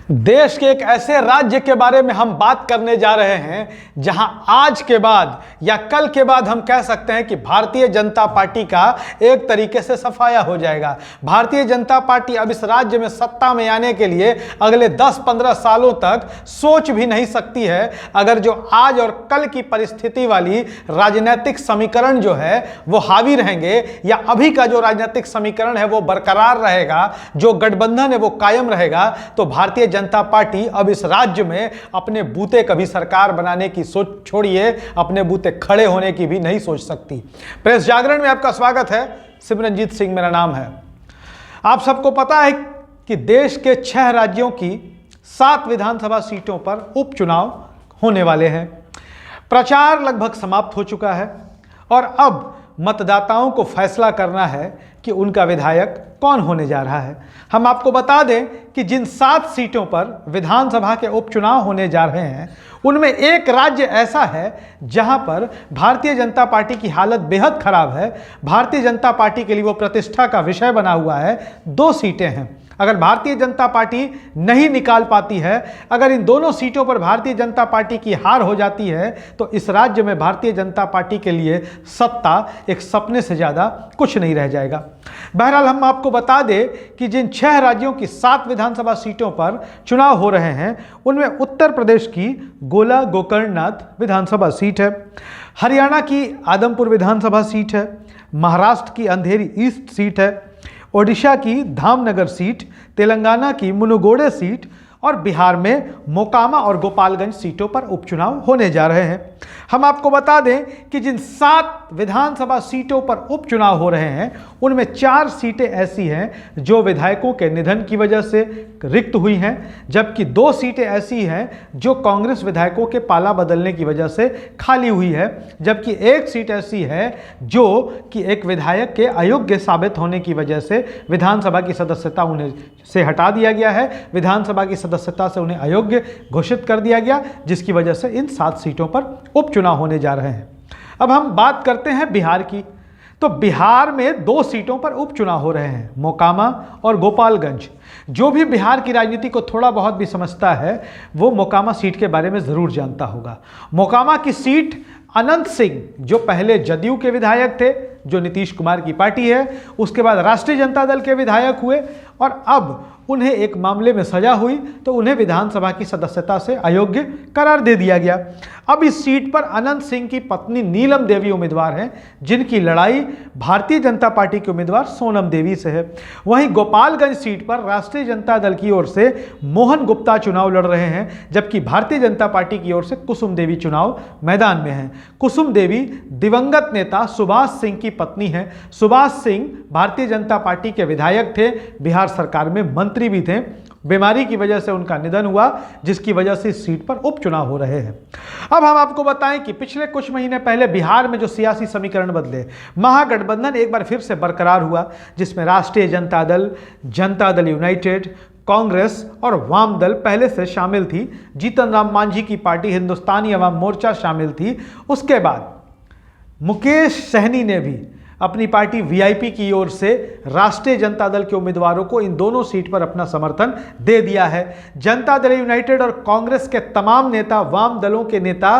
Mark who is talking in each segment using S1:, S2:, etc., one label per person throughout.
S1: देश के एक ऐसे राज्य के बारे में हम बात करने जा रहे हैं जहां आज के बाद या कल के बाद हम कह सकते हैं कि भारतीय जनता पार्टी का एक तरीके से सफाया हो जाएगा। भारतीय जनता पार्टी अब इस राज्य में सत्ता में आने के लिए अगले 10-15 सालों तक सोच भी नहीं सकती है, अगर जो आज और कल की परिस्थिति वाली राजनीतिक समीकरण जो है वो हावी रहेंगे या अभी का जो राजनीतिक समीकरण है वो बरकरार रहेगा, जो गठबंधन है वो कायम रहेगा, तो भारतीय जनता पार्टी अब इस राज्य में अपने बूते कभी सरकार बनाने की सोच छोड़िए, अपने बूते खड़े होने की भी नहीं सोच सकती। प्रेस जागरण में आपका स्वागत है। सिमरनजीत सिंह मेरा नाम है। आप सबको पता है कि देश के 6 राज्यों की 7 विधानसभा सीटों पर उपचुनाव होने वाले हैं। प्रचार लगभग समाप्त हो चुका है और अब मतदाताओं को फैसला करना है कि उनका विधायक कौन होने जा रहा है। हम आपको बता दें कि जिन 7 सीटों पर विधानसभा के उपचुनाव होने जा रहे हैं उनमें एक राज्य ऐसा है जहां पर भारतीय जनता पार्टी की हालत बेहद खराब है। भारतीय जनता पार्टी के लिए वो प्रतिष्ठा का विषय बना हुआ है। 2 सीटें हैं। अगर भारतीय जनता पार्टी नहीं निकाल पाती है, अगर इन दोनों सीटों पर भारतीय जनता पार्टी की हार हो जाती है, तो इस राज्य में भारतीय जनता पार्टी के लिए सत्ता एक सपने से ज़्यादा कुछ नहीं रह जाएगा। बहरहाल हम आपको बता दें कि जिन 6 राज्यों की 7 विधानसभा सीटों पर चुनाव हो रहे हैं उनमें उत्तर प्रदेश की गोला गोकर्णनाथ विधानसभा सीट है, हरियाणा की आदमपुर विधानसभा सीट है, महाराष्ट्र की अंधेरी ईस्ट सीट है, ओडिशा की धामनगर सीट, तेलंगाना की मुनुगोडे सीट और बिहार में मोकामा और गोपालगंज सीटों पर उपचुनाव होने जा रहे हैं। हम आपको बता दें कि जिन 7 विधानसभा सीटों पर उपचुनाव हो रहे हैं उनमें 4 सीटें ऐसी हैं जो विधायकों के निधन की वजह से रिक्त हुई हैं, जबकि 2 सीटें ऐसी हैं जो कांग्रेस विधायकों के पाला बदलने की वजह से खाली हुई है, जबकि 1 सीट ऐसी है जो कि एक विधायक के अयोग्य साबित होने की वजह से विधानसभा की सदस्यता उन्हें से हटा दिया गया है, विधानसभा की सदस्यता से उन्हें अयोग्य घोषित कर दिया गया, जिसकी वजह से इन 7 सीटों पर उपचुनाव होने जा रहे हैं। अब हम बात करते हैं बिहार की। तो बिहार में 2 सीटों पर उपचुनाव हो रहे हैं, मोकामा और गोपालगंज। जो भी बिहार की राजनीति को थोड़ा बहुत भी समझता है वो मोकामा सीट के बारे में ज़रूर जानता होगा। मोकामा की सीट अनंत सिंह जो पहले जदयू के विधायक थे, जो नीतीश कुमार की पार्टी है, उसके बाद राष्ट्रीय जनता दल के विधायक हुए और अब उन्हें एक मामले में सजा हुई तो उन्हें विधानसभा की सदस्यता से अयोग्य करार दे दिया गया। अब इस सीट पर अनंत सिंह की पत्नी नीलम देवी उम्मीदवार हैं, जिनकी लड़ाई भारतीय जनता पार्टी के उम्मीदवार सोनम देवी से है। वहीं गोपालगंज सीट पर राष्ट्रीय जनता दल की ओर से मोहन गुप्ता चुनाव लड़ रहे हैं, जबकि भारतीय जनता पार्टी की ओर से कुसुम देवी चुनाव मैदान में हैं। कुसुम देवी दिवंगत नेता सुभाष सिंह की पत्नी हैं। सुभाष सिंह भारतीय जनता पार्टी के विधायक थे, बिहार सरकार में मंत्री भी थे। बीमारी की वजह से उनका निधन हुआ, जिसकी वजह से इस सीट पर उपचुनाव हो रहे हैं। अब हम आपको बताएं कि पिछले कुछ महीने पहले बिहार में जो सियासी समीकरण बदले, महागठबंधन एक बार फिर से बरकरार हुआ, जिसमें राष्ट्रीय जनता दल यूनाइटेड, कांग्रेस और वाम दल पहले से शामिल थी। जीतन राम मांझी की पार्टी हिंदुस्तानी अवाम मोर्चा शामिल थी। उसके बाद मुकेश सहनी ने भी अपनी पार्टी वीआईपी की ओर से राष्ट्रीय जनता दल के उम्मीदवारों को इन दोनों सीट पर अपना समर्थन दे दिया है। जनता दल यूनाइटेड और कांग्रेस के तमाम नेता, वाम दलों के नेता,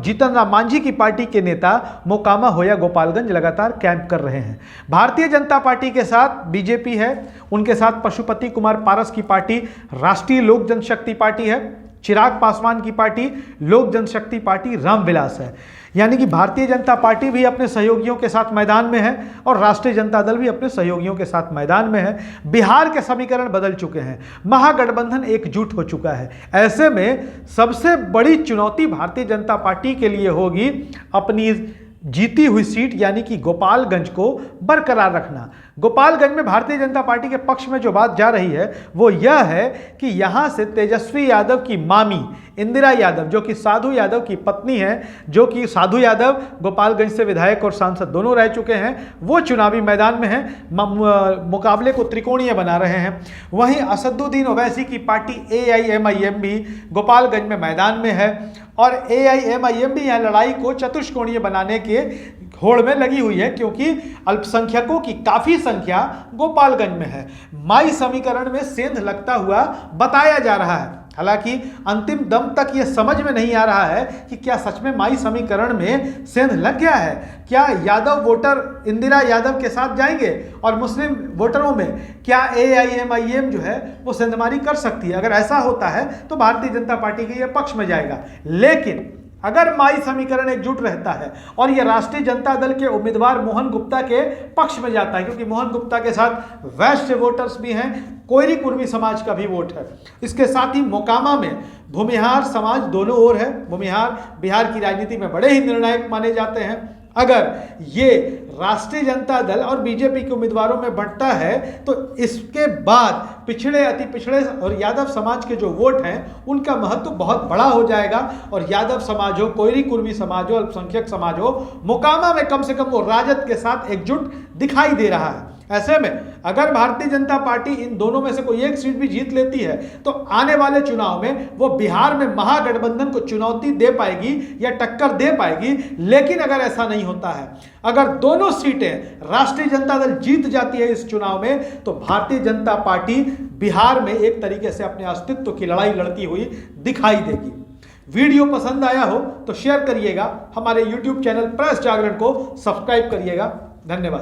S1: जीतन राम मांझी की पार्टी के नेता मोकामा हो या गोपालगंज लगातार कैंप कर रहे हैं। भारतीय जनता पार्टी के साथ बीजेपी है, उनके साथ पशुपति कुमार पारस की पार्टी राष्ट्रीय लोक जनशक्ति पार्टी है, चिराग पासवान की पार्टी लोक जनशक्ति पार्टी रामविलास है। यानी कि भारतीय जनता पार्टी भी अपने सहयोगियों के साथ मैदान में है और राष्ट्रीय जनता दल भी अपने सहयोगियों के साथ मैदान में है। बिहार के समीकरण बदल चुके हैं, महागठबंधन एकजुट हो चुका है। ऐसे में सबसे बड़ी चुनौती भारतीय जनता पार्टी के लिए होगी अपनी जीती हुई सीट यानी कि गोपालगंज को बरकरार रखना। गोपालगंज में भारतीय जनता पार्टी के पक्ष में जो बात जा रही है वो यह है कि यहां से तेजस्वी यादव की मामी इंदिरा यादव, जो कि साधु यादव की पत्नी है, जो कि साधु यादव गोपालगंज से विधायक और सांसद दोनों रह चुके हैं, वो चुनावी मैदान में हैं, मुकाबले को त्रिकोणीय बना रहे हैं। वहीं असदुद्दीन ओवैसी की पार्टी AIMIM भी गोपालगंज में मैदान में है और AIMIM भी यहाँ लड़ाई को चतुष्कोणीय बनाने के होड़ में लगी हुई है, क्योंकि अल्पसंख्यकों की काफी संख्या गोपालगंज में है। माई समीकरण में सेंध लगता हुआ बताया जा रहा है। हालांकि अंतिम दम तक यह समझ में नहीं आ रहा है कि क्या सच में माई समीकरण में सेंध लग गया है। क्या यादव वोटर इंदिरा यादव के साथ जाएंगे और मुस्लिम वोटरों में क्या AIMIM जो है वो सेंधमारी कर सकती है। अगर ऐसा होता है तो भारतीय जनता पार्टी के ये पक्ष में जाएगा। लेकिन अगर माई समीकरण एकजुट रहता है और यह राष्ट्रीय जनता दल के उम्मीदवार मोहन गुप्ता के पक्ष में जाता है, क्योंकि मोहन गुप्ता के साथ वैश्य वोटर्स भी हैं, कोयरी कुर्मी समाज का भी वोट है, इसके साथ ही मोकामा में भूमिहार समाज दोनों ओर है। भूमिहार बिहार की राजनीति में बड़े ही निर्णायक माने जाते हैं। अगर ये राष्ट्रीय जनता दल और बीजेपी के उम्मीदवारों में बंटता है तो इसके बाद पिछड़े, अति पिछड़े और यादव समाज के जो वोट हैं उनका महत्व बहुत बड़ा हो जाएगा। और यादव समाज हो, कोयरी कुर्मी समाज हो, अल्पसंख्यक समाज हो, मोकामा में कम से कम वो राजद के साथ एकजुट दिखाई दे रहा है। ऐसे में अगर भारतीय जनता पार्टी इन दोनों में से कोई एक सीट भी जीत लेती है तो आने वाले चुनाव में वो बिहार में महागठबंधन को चुनौती दे पाएगी या टक्कर दे पाएगी। लेकिन अगर ऐसा नहीं होता है, अगर दोनों सीटें राष्ट्रीय जनता दल जीत जाती है इस चुनाव में, तो भारतीय जनता पार्टी बिहार में एक तरीके से अपने अस्तित्व की लड़ाई लड़ती हुई दिखाई देगी। वीडियो पसंद आया हो तो शेयर करिएगा, हमारे YouTube चैनल प्रेस जागरण को सब्सक्राइब करिएगा। धन्यवाद।